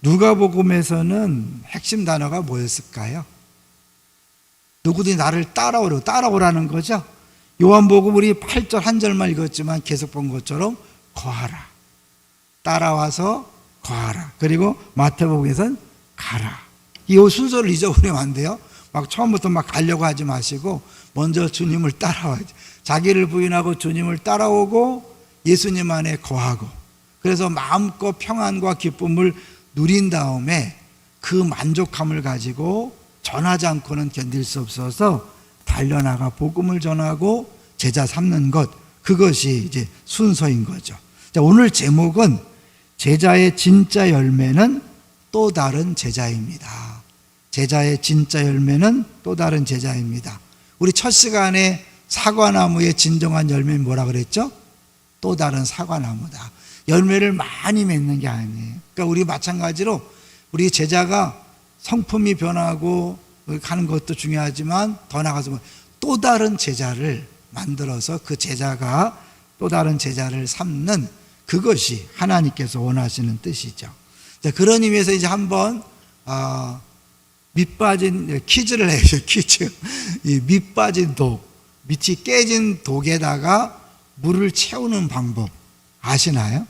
누가복음에서는 핵심 단어가 뭐였을까요? 누구든지 나를 따라오라는 거죠. 요한복음 우리 8절 한 절만 읽었지만 계속 본 것처럼 거하라. 따라와서 거하라. 그리고 마태복음에서는 가라. 이 순서를 잊어버리면 안 돼요. 막 처음부터 막 가려고 하지 마시고 먼저 주님을 따라와야지. 자기를 부인하고 주님을 따라오고 예수님 안에 거하고, 그래서 마음껏 평안과 기쁨을 누린 다음에 그 만족함을 가지고 전하지 않고는 견딜 수 없어서 달려나가 복음을 전하고 제자 삼는 것, 그것이 이제 순서인 거죠. 자, 오늘 제목은 제자의 진짜 열매는 또 다른 제자입니다. 제자의 진짜 열매는 또 다른 제자입니다. 우리 첫 시간에 사과나무의 진정한 열매는 뭐라 그랬죠? 또 다른 사과나무다. 열매를 많이 맺는 게 아니에요. 그러니까 우리 마찬가지로 우리 제자가 성품이 변하고 가는 것도 중요하지만 더 나아가서 또 다른 제자를 만들어서 그 제자가 또 다른 제자를 삼는, 그것이 하나님께서 원하시는 뜻이죠. 자, 그런 의미에서 이제 한번 밑빠진 퀴즈를 해야죠. 퀴즈. 이 밑빠진 독, 밑이 깨진 독에다가 물을 채우는 방법 아시나요?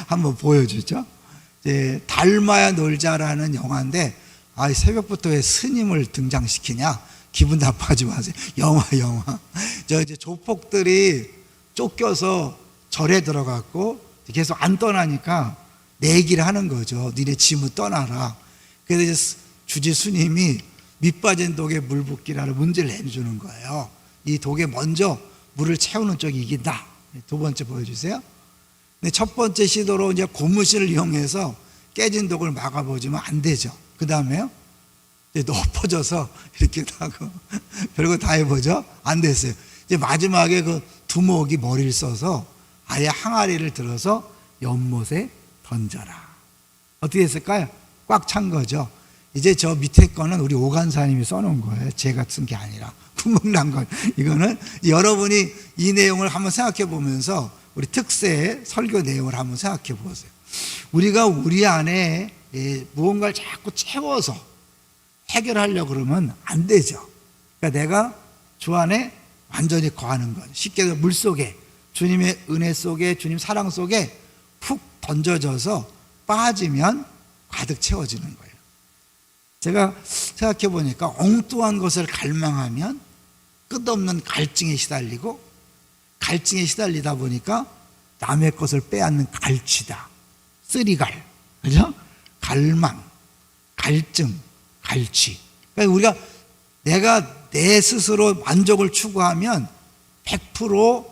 한번 보여주죠. 이제 닮아야 놀자라는 영화인데, 새벽부터 왜 스님을 등장시키냐? 기분 나빠하지 마세요. 영화. 이제 조폭들이 쫓겨서 절에 들어갔고 계속 안 떠나니까 내기를 하는 거죠. 니네 짐을 떠나라. 그래서 이제 주지 스님이 밑빠진 독에 물 붓기라는 문제를 내주는 거예요. 이 독에 먼저 물을 채우는 쪽이 이긴다. 두 번째 보여주세요. 근데 첫 번째 시도로 이제 고무신을 이용해서 깨진 독을 막아보지만 안 되죠. 그 다음에요, 높아져서 이렇게 하고 별거 다 해보죠. 안 됐어요. 이제 마지막에 그 두목이 머리를 써서 아예 항아리를 들어서 연못에 던져라. 어떻게 했을까요? 꽉 찬 거죠. 이제 저 밑에 거는 우리 오간사님이 써놓은 거예요. 제가 쓴 게 아니라 구멍 난 거. 이거는 여러분이 이 내용을 한번 생각해 보면서 우리 특세의 설교 내용을 한번 생각해 보세요. 우리가 우리 안에 무언가를 자꾸 채워서 해결하려고 그러면 안 되죠. 그러니까 내가 주 안에 완전히 거하는 것. 쉽게 해서 물 속에, 주님의 은혜 속에, 주님 사랑 속에 푹 던져져서 빠지면 가득 채워지는 거예요. 제가 생각해 보니까 엉뚱한 것을 갈망하면 끝없는 갈증에 시달리고, 갈증에 시달리다 보니까 남의 것을 빼앗는 갈취다. 쓰리갈. 그죠? 갈망, 갈증, 갈취. 그러니까 우리가 내가 내 스스로 만족을 추구하면 100%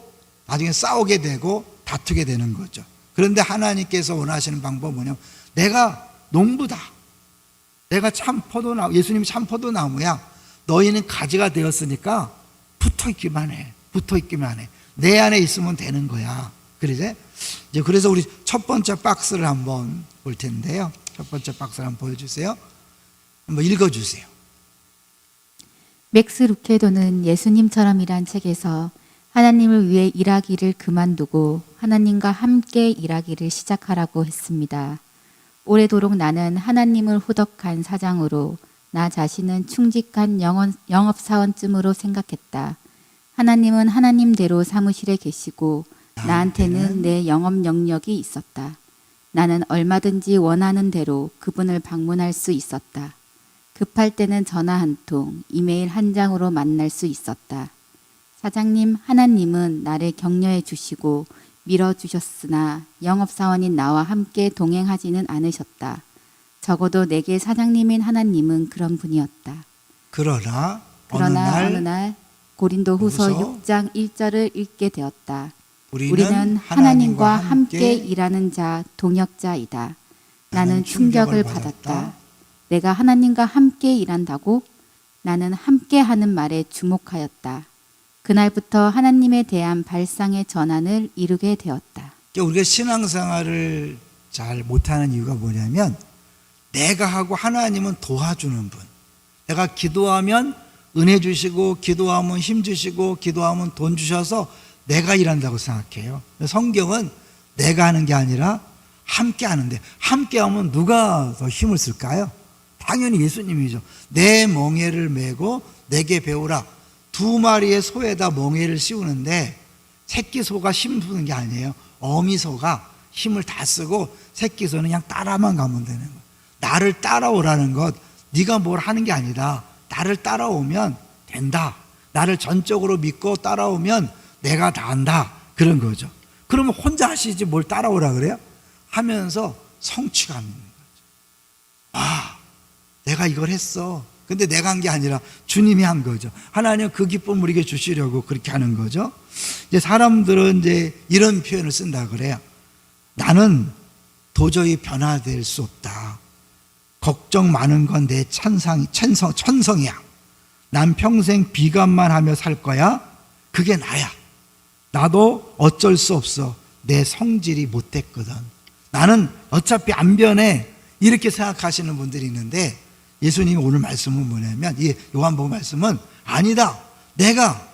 나중에 싸우게 되고 다투게 되는 거죠. 그런데 하나님께서 원하시는 방법은 뭐냐면, 내가 농부다. 내가 참 포도나무, 예수님이 참 포도나무야. 너희는 가지가 되었으니까 붙어있기만 해. 내 안에 있으면 되는 거야. 그러지? 이제 그래서 우리 첫 번째 박스를 한번 볼 텐데요. 첫 번째 박스를 한번 보여주세요. 한번 읽어주세요. 맥스 루케도는 예수님처럼이란 책에서 하나님을 위해 일하기를 그만두고 하나님과 함께 일하기를 시작하라고 했습니다. 오래도록 나는 하나님을 후덕한 사장으로 나 자신은 충직한 영업사원쯤으로 생각했다. 하나님은 하나님대로 사무실에 계시고 나한테는 내 영업 영역이 있었다. 나는 얼마든지 원하는 대로 그분을 방문할 수 있었다. 급할 때는 전화 한 통, 이메일 한 장으로 만날 수 있었다. 사장님, 하나님은 나를 격려해 주시고 밀어주셨으나 영업사원인 나와 함께 동행하지는 않으셨다. 적어도 내게 사장님인 하나님은 그런 분이었다. 그러나 어느 날 고린도후서 6장 1절을 읽게 되었다. 우리는 하나님과 함께 일하는 자, 동역자이다. 나는 충격을 받았다. 내가 하나님과 함께 일한다고? 나는 함께하는 말에 주목하였다. 그날부터 하나님에 대한 발상의 전환을 이루게 되었다. 우리가 신앙생활을 잘 못하는 이유가 뭐냐면, 내가 하고 하나님은 도와주는 분. 내가 기도하면 은혜 주시고, 기도하면 힘 주시고, 기도하면 돈 주셔서 내가 일한다고 생각해요. 성경은 내가 하는 게 아니라 함께 하는데, 함께 하면 누가 더 힘을 쓸까요? 당연히 예수님이죠. 내 멍에를 메고 내게 배우라. 2마리의 소에다 멍에를 씌우는데 새끼 소가 힘 쓰는 게 아니에요. 어미 소가 힘을 다 쓰고 새끼 소는 그냥 따라만 가면 되는 거예요. 나를 따라오라는 것, 네가 뭘 하는 게 아니다. 나를 따라오면 된다. 나를 전적으로 믿고 따라오면 내가 다 한다. 그런 거죠. 그러면 혼자 하시지 뭘 따라오라 그래요? 하면서 성취감 있는 거죠. 아, 내가 이걸 했어. 근데 내가 한 게 아니라 주님이 한 거죠. 하나님은 그 기쁨을 우리에게 주시려고 그렇게 하는 거죠. 이제 사람들은 이제 이런 표현을 쓴다 그래요. 나는 도저히 변화될 수 없다. 걱정 많은 건 내 천성이야. 난 평생 비관만 하며 살 거야. 그게 나야. 나도 어쩔 수 없어. 내 성질이 못됐거든. 나는 어차피 안 변해. 이렇게 생각하시는 분들이 있는데 예수님이 오늘 말씀은 뭐냐면, 이 요한복음 말씀은 아니다. 내가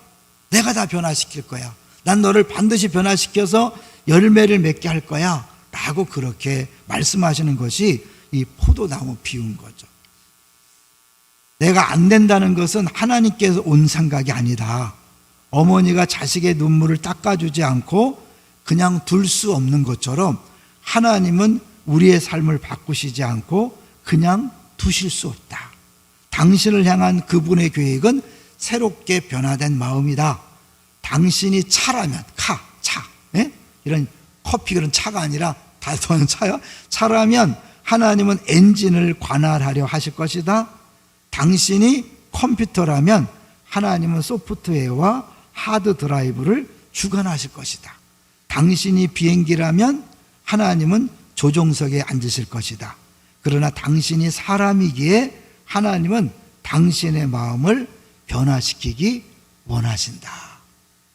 다 변화시킬 거야. 난 너를 반드시 변화시켜서 열매를 맺게 할 거야. 라고 그렇게 말씀하시는 것이 이 포도나무 비운 거죠. 내가 안 된다는 것은 하나님께서 온 생각이 아니다. 어머니가 자식의 눈물을 닦아주지 않고 그냥 둘 수 없는 것처럼 하나님은 우리의 삶을 바꾸시지 않고 그냥 두실 수 없다. 당신을 향한 그분의 계획은 새롭게 변화된 마음이다. 당신이 차라면, 차. 예? 이런 커피 그런 차가 아니라 다른 차요. 차라면 하나님은 엔진을 관할하려 하실 것이다. 당신이 컴퓨터라면 하나님은 소프트웨어와 하드 드라이브를 주관하실 것이다. 당신이 비행기라면 하나님은 조종석에 앉으실 것이다. 그러나 당신이 사람이기에 하나님은 당신의 마음을 변화시키기 원하신다.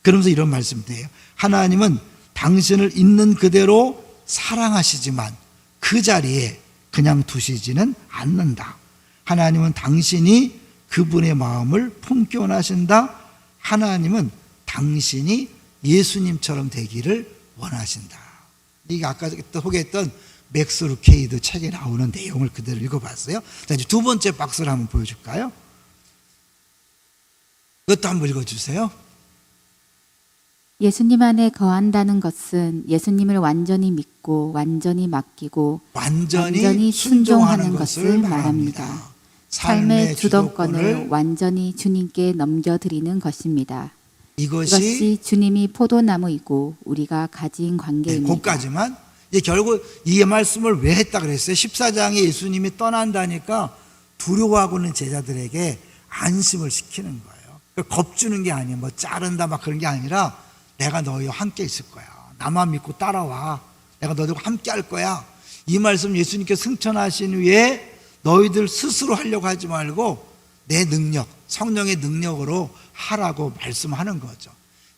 그러면서 이런 말씀이에요. 하나님은 당신을 있는 그대로 사랑하시지만 그 자리에 그냥 두시지는 않는다. 하나님은 당신이 그분의 마음을 품기 원하신다. 하나님은 당신이 예수님처럼 되기를 원하신다. 이게 아까 소개했던 맥스 루케이드 책에 나오는 내용을 그대로 읽어봤어요. 자, 이제 두 번째 박스를 한번 보여줄까요? 이것도 한번 읽어주세요. 예수님 안에 거한다는 것은 예수님을 완전히 믿고 완전히 맡기고 완전히 순종하는 것을 말합니다. 삶의 주도권을 완전히 주님께 넘겨드리는 것입니다. 이것이 주님이 포도나무이고 우리가 가진 관계입니다. 거기까지만. 이제 결국 이 말씀을 왜 했다 그랬어요? 14장에 예수님이 떠난다니까 두려워하고는 제자들에게 안심을 시키는 거예요. 겁주는 게 아니에요. 뭐 자른다 막 그런 게 아니라 내가 너희와 함께 있을 거야. 나만 믿고 따라와. 내가 너희들과 함께 할 거야. 이 말씀 예수님께 승천하신 후에 너희들 스스로 하려고 하지 말고 내 능력, 성령의 능력으로 하라고 말씀하는 거죠.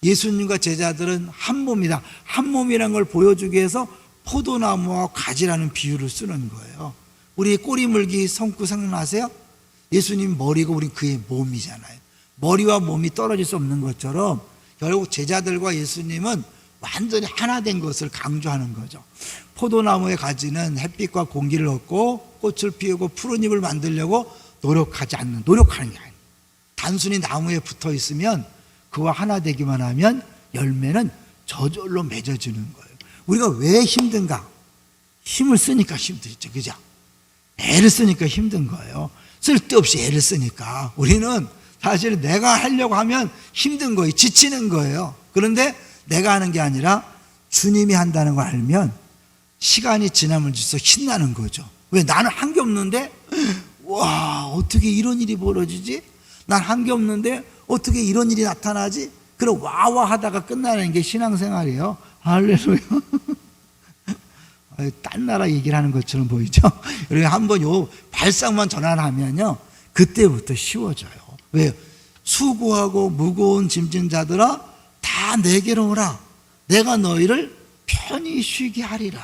예수님과 제자들은 한 몸이다. 한 몸이라는 걸 보여주기 위해서 포도나무와 가지라는 비유를 쓰는 거예요. 우리 꼬리 물기 성구 생각나세요? 예수님 머리고 우리 그의 몸이잖아요. 머리와 몸이 떨어질 수 없는 것처럼 결국 제자들과 예수님은 완전히 하나 된 것을 강조하는 거죠. 포도나무의 가지는 햇빛과 공기를 얻고 꽃을 피우고 푸른 잎을 만들려고 노력하는 게 아니에요. 단순히 나무에 붙어 있으면 그와 하나 되기만 하면 열매는 저절로 맺어지는 거예요. 우리가 왜 힘든가? 힘을 쓰니까 힘들죠. 그죠? 애를 쓰니까 힘든 거예요. 쓸데없이 애를 쓰니까. 우리는 사실 내가 하려고 하면 힘든 거예요. 지치는 거예요. 그런데 내가 하는 게 아니라 주님이 한다는 걸 알면 시간이 지나면 질수록 신나는 거죠. 왜? 나는 한 게 없는데 와, 어떻게 이런 일이 벌어지지? 난 한 게 없는데 어떻게 이런 일이 나타나지? 그럼 와와 하다가 끝나는 게 신앙생활이에요. 할렐루야. 딴 나라 얘기를 하는 것처럼 보이죠? 그리고 한번 요 발상만 전환하면요, 그때부터 쉬워져요. 왜? 수고하고 무거운 짐진 자들아 다 내게로 오라. 내가 너희를 편히 쉬게 하리라.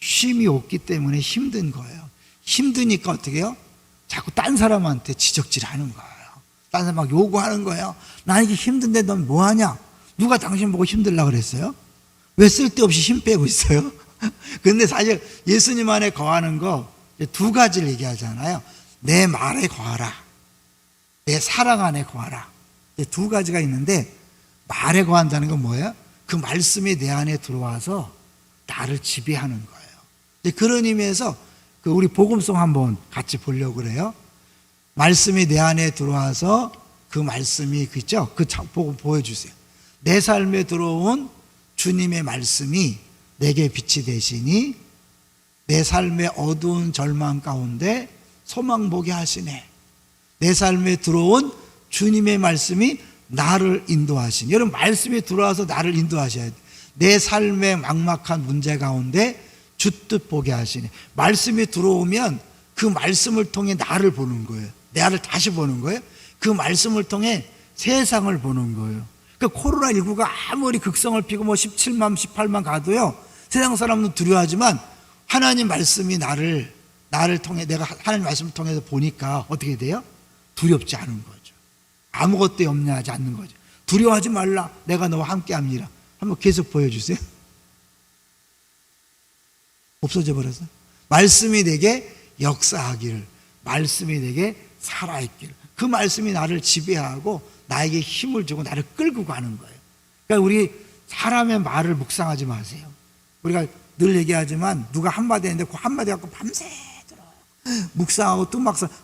쉼이 없기 때문에 힘든 거예요. 힘드니까 어떻게 해요? 자꾸 딴 사람한테 지적질하는 거예요. 딴 사람 막 요구하는 거예요. 나 이게 힘든데 넌 뭐하냐? 누가 당신 보고 힘들라 그랬어요? 왜 쓸데없이 힘 빼고 있어요? 근데 사실 예수님 안에 거하는 거 두 가지를 얘기하잖아요. 내 말에 거하라, 내 사랑 안에 거하라. 두 가지가 있는데, 말에 거한다는 건 뭐예요? 그 말씀이 내 안에 들어와서 나를 지배하는 거예요. 그런 의미에서 우리 복음송 한번 같이 보려고 그래요. 말씀이 내 안에 들어와서 그 말씀이 있죠? 그 복음 보여주세요. 내 삶에 들어온 주님의 말씀이 내게 빛이 되시니 내 삶의 어두운 절망 가운데 소망 보게 하시네. 내 삶에 들어온 주님의 말씀이 나를 인도하시니, 여러분 말씀이 들어와서 나를 인도하셔야 돼요. 내 삶의 막막한 문제 가운데 주뜻 보게 하시네. 말씀이 들어오면 그 말씀을 통해 나를 보는 거예요. 나를 다시 보는 거예요. 그 말씀을 통해 세상을 보는 거예요. 그러니까 코로나19가 아무리 극성을 피고 17만 18만 가도요, 세상 사람은 두려워하지만 하나님 말씀이 나를 통해, 내가 하나님 말씀을 통해서 보니까 어떻게 돼요? 두렵지 않은 거죠. 아무것도 염려하지 않는 거죠. 두려워하지 말라, 내가 너와 함께 합니다. 한번 계속 보여주세요. 없어져 버렸어요. 말씀이 내게 역사하기를, 말씀이 내게 살아있기를, 그 말씀이 나를 지배하고 나에게 힘을 주고 나를 끌고 가는 거예요. 그러니까 우리 사람의 말을 묵상하지 마세요. 우리가 늘 얘기하지만 누가 한마디 했는데 그 한마디 갖고 밤새도록 묵상하고 또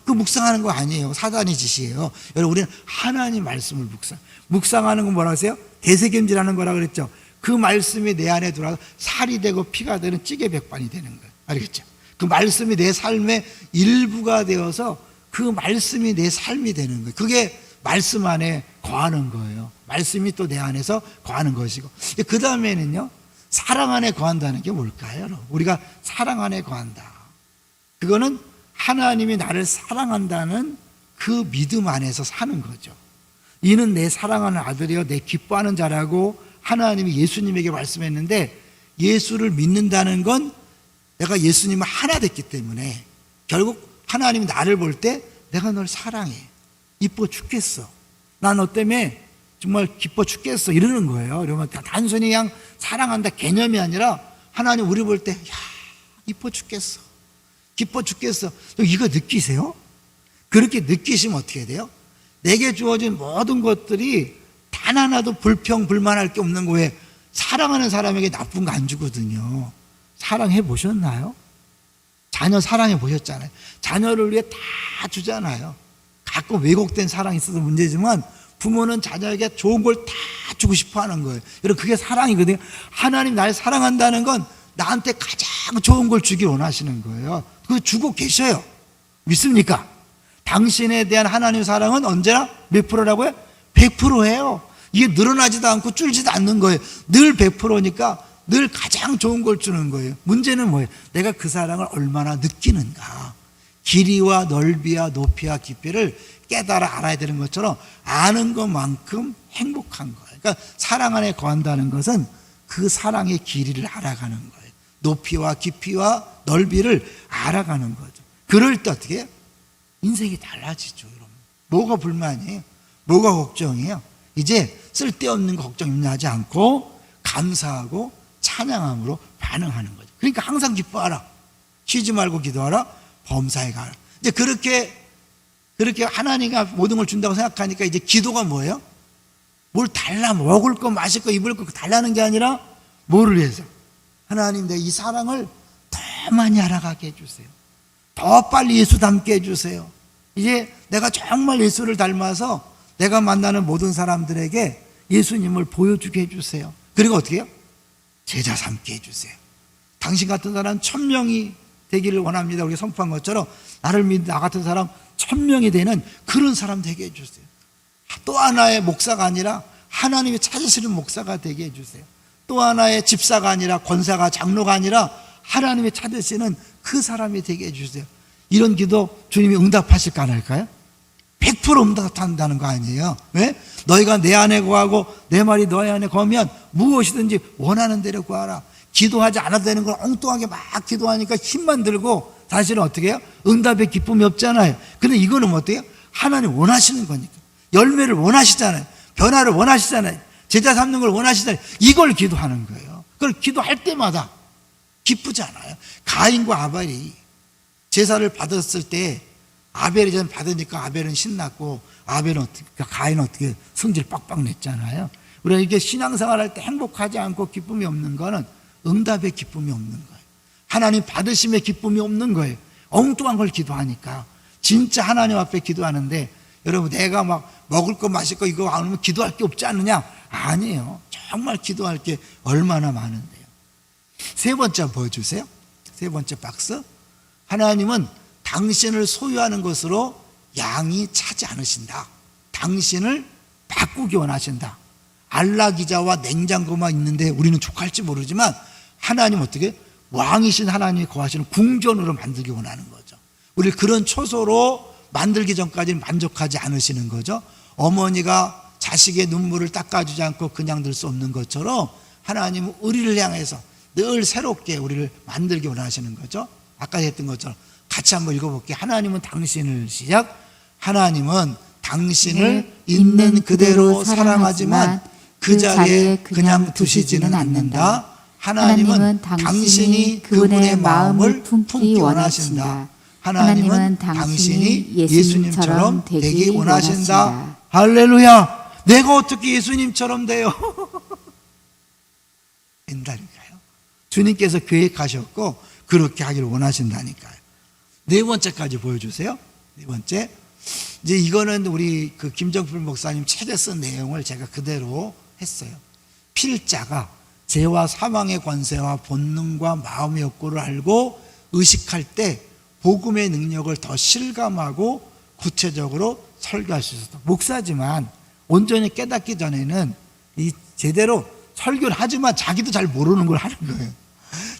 그 묵상하는 거 아니에요. 사단의 짓이에요. 여러분, 우리는 하나님 말씀을 묵상하는 건 뭐라 하세요? 대세겜질하는 거라 그랬죠. 그 말씀이 내 안에 들어와서 살이 되고 피가 되는 찌개백반이 되는 거예요. 알겠죠? 그 말씀이 내 삶의 일부가 되어서 그 말씀이 내 삶이 되는 거예요. 그게 말씀 안에 거하는 거예요. 말씀이 또 내 안에서 거하는 것이고, 그 다음에는요, 사랑 안에 거한다는 게 뭘까요? 여러분? 우리가 사랑 안에 거한다. 그거는 하나님이 나를 사랑한다는 그 믿음 안에서 사는 거죠. 이는 내 사랑하는 아들이요 내 기뻐하는 자라고 하나님이 예수님에게 말씀했는데, 예수를 믿는다는 건 내가 예수님을 하나 됐기 때문에 결국 하나님이 나를 볼 때 내가 널 사랑해, 이뻐 죽겠어, 난 너 때문에 정말 기뻐 죽겠어, 이러는 거예요. 그러면 단순히 그냥 사랑한다 개념이 아니라 하나님 우리 볼 때, 야, 이뻐 죽겠어, 기뻐 죽겠어, 이거 느끼세요? 그렇게 느끼시면 어떻게 돼요? 내게 주어진 모든 것들이 단 하나도 불평불만할 게 없는 거예요. 사랑하는 사람에게 나쁜 거 안 주거든요. 사랑해 보셨나요? 자녀 사랑해 보셨잖아요. 자녀를 위해 다 주잖아요. 가끔 왜곡된 사랑이 있어서 문제지만 부모는 자녀에게 좋은 걸 다 주고 싶어 하는 거예요. 여러분, 그게 사랑이거든요. 하나님 날 사랑한다는 건 나한테 가장 좋은 걸 주길 원하시는 거예요. 그거 주고 계셔요. 믿습니까? 당신에 대한 하나님 사랑은 언제나 몇 프로라고요? 100%예요. 이게 늘어나지도 않고 줄지도 않는 거예요. 늘 100%니까 늘 가장 좋은 걸 주는 거예요. 문제는 뭐예요? 내가 그 사랑을 얼마나 느끼는가. 길이와 넓이와 높이와 깊이를 깨달아 알아야 되는 것처럼 아는 것만큼 행복한 거예요. 그러니까 사랑 안에 거한다는 것은 그 사랑의 길이를 알아가는 거예요. 높이와 깊이와 넓이를 알아가는 거죠. 그럴 때 어떻게 해요? 인생이 달라지죠, 여러분. 뭐가 불만이에요? 뭐가 걱정이에요? 이제 쓸데없는 거 걱정 염려하지 않고 감사하고 찬양함으로 반응하는 거죠. 그러니까 항상 기뻐하라, 쉬지 말고 기도하라, 범사에 가라. 이제 그렇게 하나님이 모든 걸 준다고 생각하니까 이제 기도가 뭐예요? 뭘 달라, 먹을 거, 마실 거, 입을 거 달라는 게 아니라 뭐를 위해서? 하나님, 내 이 사랑을 더 많이 알아가게 해주세요. 더 빨리 예수 닮게 해주세요. 이제 내가 정말 예수를 닮아서 내가 만나는 모든 사람들에게 예수님을 보여주게 해주세요. 그리고 어떻게 해요? 제자 삼게 해주세요. 당신 같은 사람 1000명이 되기를 원합니다. 우리가 선포한 것처럼 나를 믿는 나 같은 사람 1000명이 되는 그런 사람 되게 해주세요. 또 하나의 목사가 아니라 하나님이 찾으시는 목사가 되게 해주세요. 또 하나의 집사가 아니라 권사가, 장로가 아니라 하나님이 찾으시는 그 사람이 되게 해주세요. 이런 기도 주님이 응답하실까 안 할까요? 100% 응답한다는 거 아니에요. 왜? 너희가 내 안에 거하고 내 말이 너희 안에 거하면 무엇이든지 원하는 대로 구하라. 기도하지 않아도 되는 걸 엉뚱하게 막 기도하니까 힘만 들고 사실은 어떻게 해요? 응답의 기쁨이 없잖아요. 근데 이거는 어떻게 해요? 하나님 원하시는 거니까. 열매를 원하시잖아요. 변화를 원하시잖아요. 제자 삼는 걸 원하시잖아요. 이걸 기도하는 거예요. 그걸 기도할 때마다 기쁘지 않아요. 가인과 아벨이 제사를 받았을 때 아벨이 전 받으니까 아벨은 신났고 가인은 어떻게 성질 빡빡 냈잖아요. 우리가 이게 신앙생활 할 때 행복하지 않고 기쁨이 없는 거는 응답의 기쁨이 없는 거예요. 하나님 받으심의 기쁨이 없는 거예요. 엉뚱한 걸 기도하니까. 진짜 하나님 앞에 기도하는데 여러분 내가 막 먹을 거 마실 거 이거 안 오면 기도할 게 없지 않느냐? 아니에요. 정말 기도할 게 얼마나 많은데요. 세 번째 보여주세요. 세 번째 박스. 하나님은 당신을 소유하는 것으로 양이 차지 않으신다. 당신을 바꾸기 원하신다. 안락기자와 냉장고만 있는데 우리는 족할지 모르지만 하나님 어떻게? 왕이신 하나님이 거하시는 궁전으로 만들기 원하는 거죠. 우리 그런 초소로 만들기 전까지는 만족하지 않으시는 거죠. 어머니가 자식의 눈물을 닦아주지 않고 그냥 둘 수 없는 것처럼 하나님은 우리를 향해서 늘 새롭게 우리를 만들기 원하시는 거죠. 아까 했던 것처럼 같이 한번 읽어볼게요. 하나님은 당신을 시작. 하나님은 당신을 있는 그대로 사랑하지만 그 자리에 그냥 두시지는 않는다. 하나님은 당신이 그분의 마음을 품기 원하신다. 하나님은 당신이 예수님처럼 되기 원하신다. 할렐루야. 내가 어떻게 예수님처럼 돼요? 된다니까요. 주님께서 계획하셨고 그렇게 하기를 원하신다니까요. 네 번째까지 보여주세요. 네 번째. 이제 이거는 우리 그 김정필 목사님 책에 쓴 내용을 제가 그대로 했어요. 필자가 죄와 사망의 권세와 본능과 마음의 욕구를 알고 의식할 때 복음의 능력을 더 실감하고 구체적으로 설교할 수 있었다. 목사지만 온전히 깨닫기 전에는 이 제대로 설교를 하지만 자기도 잘 모르는 걸 하는 거예요.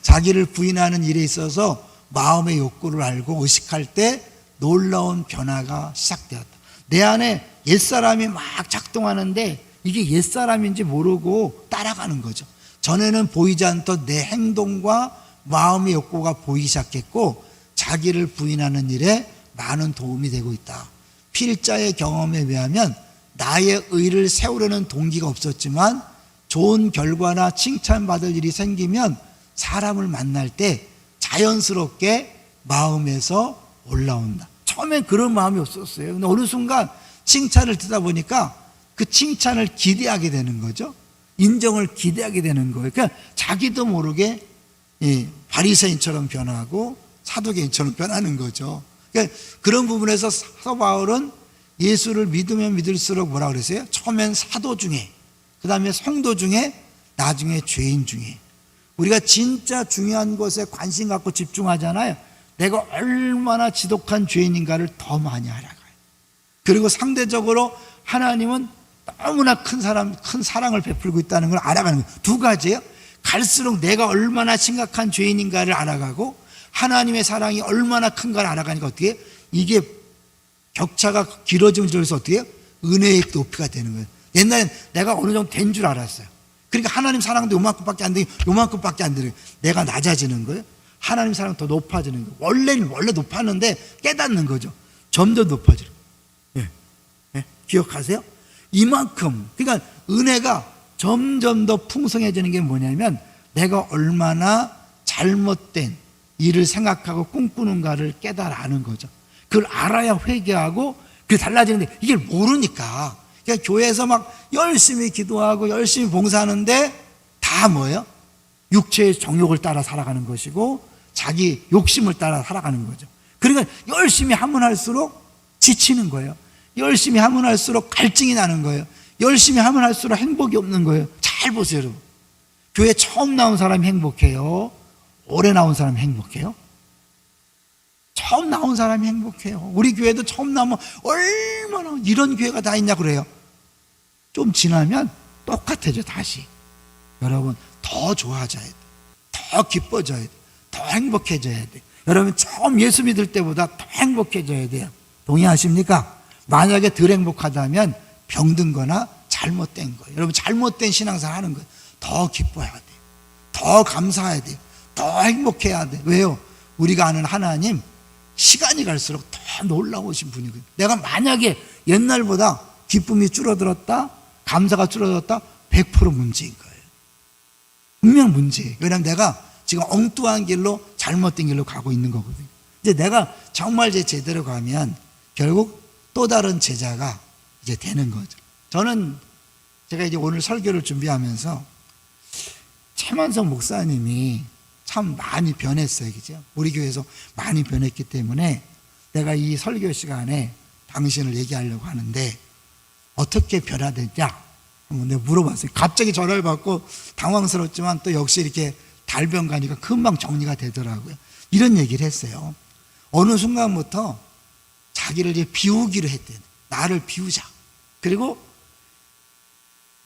자기를 부인하는 일에 있어서 마음의 욕구를 알고 의식할 때 놀라운 변화가 시작되었다. 내 안에 옛사람이 막 작동하는데 이게 옛사람인지 모르고 따라가는 거죠. 전에는 보이지 않던 내 행동과 마음의 욕구가 보이기 시작했고 자기를 부인하는 일에 많은 도움이 되고 있다. 필자의 경험에 의하면 나의 의를 세우려는 동기가 없었지만 좋은 결과나 칭찬받을 일이 생기면 사람을 만날 때 자연스럽게 마음에서 올라온다. 처음엔 그런 마음이 없었어요. 근데 어느 순간 칭찬을 듣다 보니까 그 칭찬을 기대하게 되는 거죠. 인정을 기대하게 되는 거예요. 그러니까 자기도 모르게 바리새인처럼 변하고 사두개인처럼 변하는 거죠. 그러니까 그런 부분에서 사도 바울은 예수를 믿으면 믿을수록 뭐라 그랬어요? 처음엔 사도 중에, 그 다음에 성도 중에, 나중에 죄인 중에. 우리가 진짜 중요한 것에 관심 갖고 집중하잖아요. 내가 얼마나 지독한 죄인인가를 더 많이 알아가요. 그리고 상대적으로 하나님은 너무나 큰 사랑을 베풀고 있다는 걸 알아가는 거예요. 두 가지예요. 갈수록 내가 얼마나 심각한 죄인인가를 알아가고 하나님의 사랑이 얼마나 큰가를 알아가니까 어떻게 해요? 이게 격차가 길어지면 길어져서 어떻게 해요? 은혜의 높이가 되는 거예요. 옛날엔 내가 어느 정도 된 줄 알았어요. 그러니까 하나님 사랑도 요만큼밖에 안 되고 요만큼밖에 안 되는 거예요. 내가 낮아지는 거예요. 하나님 사랑 더 높아지는 거예요. 원래 높았는데 깨닫는 거죠. 점점 높아지는 거예요. 기억하세요? 이만큼. 그러니까 은혜가 점점 더 풍성해지는 게 뭐냐면 내가 얼마나 잘못된 일을 생각하고 꿈꾸는가를 깨달아는 거죠. 그걸 알아야 회개하고 그게 달라지는데 이게 모르니까 그러니까 교회에서 막 열심히 기도하고 열심히 봉사하는데 다 뭐예요? 육체의 정욕을 따라 살아가는 것이고 자기 욕심을 따라 살아가는 거죠. 그러니까 열심히 하면 할수록 지치는 거예요. 열심히 하면 할수록 갈증이 나는 거예요. 열심히 하면 할수록 행복이 없는 거예요. 잘 보세요, 여러분. 교회 처음 나온 사람이 행복해요? 오래 나온 사람이 행복해요? 처음 나온 사람이 행복해요. 우리 교회도 처음 나오면 얼마나 이런 교회가 다 있냐 그래요. 좀 지나면 똑같아져 다시. 여러분 더 좋아져야 돼. 더 기뻐져야 돼. 더 행복해져야 돼. 여러분 처음 예수 믿을 때보다 더 행복해져야 돼요. 동의하십니까? 만약에 덜 행복하다면 병든 거나 잘못된 거예요. 여러분 잘못된 신앙생활 하는 거예요. 더 기뻐해야 돼요. 더 감사해야 돼요. 더 행복해야 돼. 왜요? 우리가 아는 하나님 시간이 갈수록 더 놀라우신 분이거든요. 내가 만약에 옛날보다 기쁨이 줄어들었다, 감사가 줄어들었다, 100% 문제인 거예요. 분명 문제예요. 왜냐하면 내가 지금 엉뚱한 길로 잘못된 길로 가고 있는 거거든요. 이제 내가 정말 이제 제대로 가면 결국 또 다른 제자가 이제 되는 거죠. 저는 제가 이제 오늘 설교를 준비하면서 최만석 목사님이 참 많이 변했어요. 그죠? 우리 교회에서 많이 변했기 때문에 내가 이 설교 시간에 당신을 얘기하려고 하는데 어떻게 변화됐냐? 한번 내가 물어봤어요. 갑자기 전화를 받고 당황스럽지만 또 역시 이렇게 달변 가니까 금방 정리가 되더라고요. 이런 얘기를 했어요. 어느 순간부터 자기를 이제 비우기로 했대요. 나를 비우자. 그리고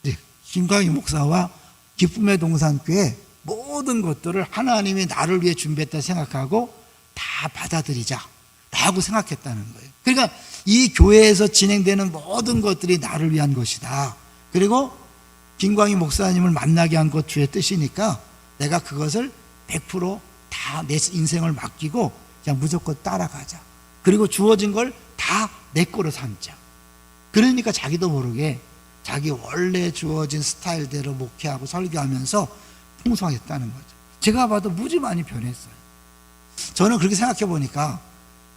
이제 김광희 목사와 기쁨의 동산교회 모든 것들을 하나님이 나를 위해 준비했다 생각하고 다 받아들이자 라고 생각했다는 거예요. 그러니까 이 교회에서 진행되는 모든 것들이 나를 위한 것이다. 그리고 김광희 목사님을 만나게 한 것 주의 뜻이니까 내가 그것을 100% 다 내 인생을 맡기고 그냥 무조건 따라가자. 그리고 주어진 걸 다 내 거로 삼자. 그러니까 자기도 모르게 자기 원래 주어진 스타일대로 목회하고 설교하면서 풍성했다는 거죠. 제가 봐도 무지 많이 변했어요. 저는 그렇게 생각해 보니까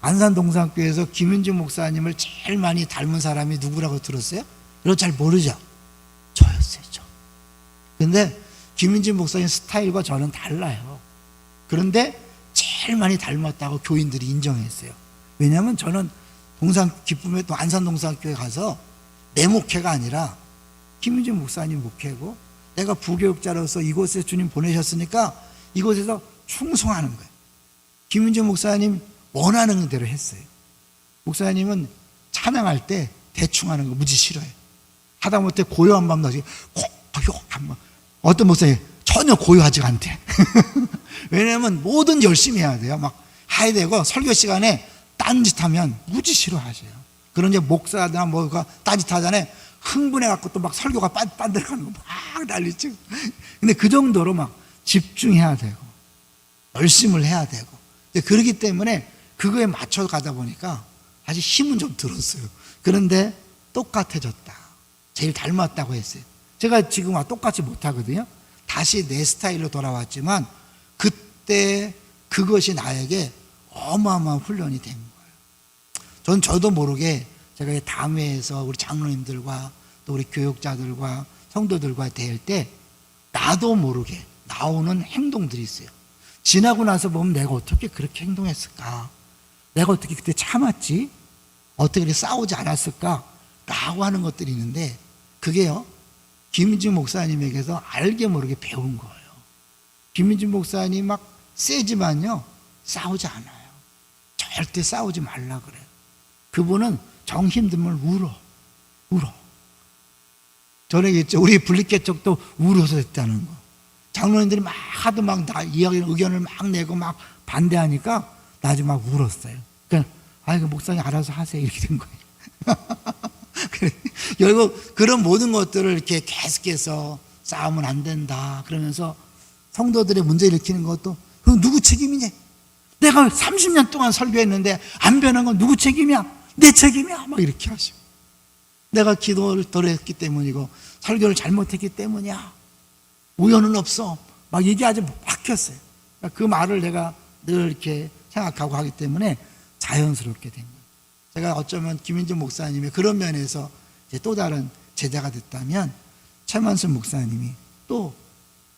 안산동산교회에서 김윤중 목사님을 제일 많이 닮은 사람이 누구라고 들었어요? 이거 잘 모르죠? 저였어요, 저. 근데 김윤중 목사님 스타일과 저는 달라요. 그런데 제일 많이 닮았다고 교인들이 인정했어요. 왜냐하면 저는 기쁨의 또 안산동산교회 가서 내 목회가 아니라 김윤중 목사님 목회고 내가 부교육자로서 이곳에 주님 보내셨으니까 이곳에서 충성하는 거예요. 김윤중 목사님 원하는 대로 했어요. 목사님은 찬양할 때 대충 하는 거 무지 싫어해요. 하다못해 고요한 밤 낮에 고요한 밤. 어떤 목사님 전혀 고요하지가 않대. 왜냐하면 뭐든 열심히 해야 돼요. 막 해야 되고 설교 시간에 딴짓하면 무지 싫어하세요. 그런 이제 목사나 뭐가 딴짓하잖아요. 흥분해갖고 또 막 설교가 빤들어가는 거 막 난리죠. 근데 그 정도로 막 집중해야 되고 열심을 해야 되고 그러기 때문에 그거에 맞춰 가다 보니까 아직 힘은 좀 들었어요. 그런데 똑같아졌다. 제일 닮았다고 했어요. 제가 지금 똑같이 못하거든요. 다시 내 스타일로 돌아왔지만 그때 그것이 나에게 어마어마한 훈련이 된 거예요. 저도 모르게 제가 담회에서 우리 장로님들과 또 우리 교육자들과 성도들과 대할 때 나도 모르게 나오는 행동들이 있어요. 지나고 나서 보면 내가 어떻게 그렇게 행동했을까? 내가 어떻게 그때 참았지? 어떻게 그렇게 싸우지 않았을까? 라고 하는 것들이 있는데 그게요, 김윤중 목사님에게서 알게 모르게 배운 거예요. 김윤중 목사님 막 세지만요, 싸우지 않아요. 절대 싸우지 말라 그래요. 그분은 정 힘들면 울어. 전에 얘기했죠. 우리 분리교 쪽도 울어서 했다는 거. 장로님들이 막 하도 막 의견을 막 내고 막 반대하니까 나중에 막 울었어요. 그러니까 아이고 목사님 알아서 하세요 이렇게 된 거예요. 결국 그런 모든 것들을 이렇게 계속해서 싸우면 안 된다 그러면서 성도들의 문제 일으키는 것도 그럼 누구 책임이냐? 내가 30년 동안 설교했는데 안 변한 건 누구 책임이야? 내 책임이야? 막 이렇게 하시고 내가 기도를 덜 했기 때문이고 설교를 잘못했기 때문이야. 우연은 없어. 막 얘기하지 막혔어요. 그 말을 내가 늘 이렇게 생각하고 하기 때문에 자연스럽게 된 거예요. 제가 어쩌면 김윤중 목사님의 그런 면에서 이제 또 다른 제자가 됐다면 최만순 목사님이 또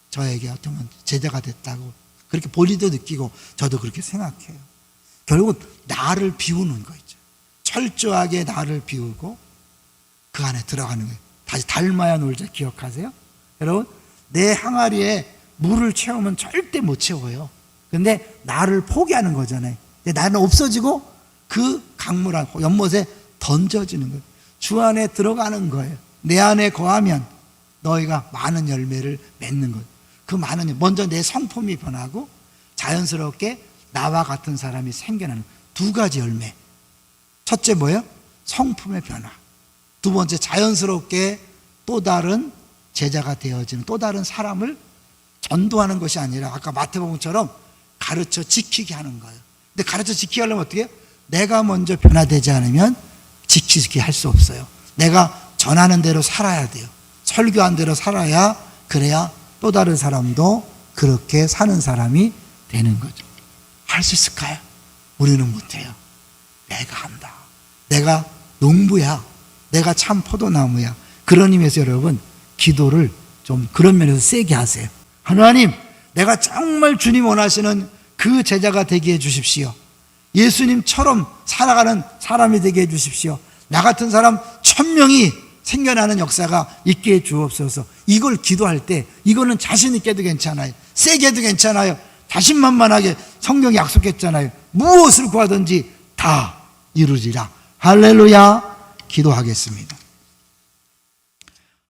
저에게 어쩌면 제자가 됐다고 그렇게 본인도 느끼고 저도 그렇게 생각해요. 결국은 나를 비우는 거 있죠. 철저하게 나를 비우고 그 안에 들어가는 거예요. 다시 닮아야 놀자 기억하세요? 여러분, 내 항아리에 물을 채우면 절대 못 채워요. 근데 나를 포기하는 거잖아요. 나는 없어지고 그 강물 안 연못에 던져지는 거예요. 주 안에 들어가는 거예요. 내 안에 거하면 너희가 많은 열매를 맺는 거예요. 그 많은 먼저 내 성품이 변하고 자연스럽게 나와 같은 사람이 생겨나는 두 가지 열매. 첫째 뭐예요? 성품의 변화. 두 번째 자연스럽게 또 다른 제자가 되어지는 또 다른 사람을 전도하는 것이 아니라 아까 마태복음처럼 가르쳐 지키게 하는 거예요. 근데 가르쳐 지키게 하려면 어떻게 해요? 내가 먼저 변화되지 않으면 지키게 할 수 없어요. 내가 전하는 대로 살아야 돼요. 설교한 대로 살아야 그래야 또 다른 사람도 그렇게 사는 사람이 되는 거죠. 할 수 있을까요? 우리는 못해요. 내가 한다. 내가 농부야. 내가 참 포도나무야. 그런 의미에서 여러분, 기도를 좀 그런 면에서 세게 하세요. 하나님, 내가 정말 주님 원하시는 그 제자가 되게 해 주십시오. 예수님처럼 살아가는 사람이 되게 해 주십시오. 나 같은 사람 1000명이 생겨나는 역사가 있게 해 주옵소서. 이걸 기도할 때 이거는 자신 있게도 괜찮아요. 세게 해도 괜찮아요. 자신만만하게 성경이 약속했잖아요. 무엇을 구하든지 다 이루리라. 할렐루야. 기도하겠습니다.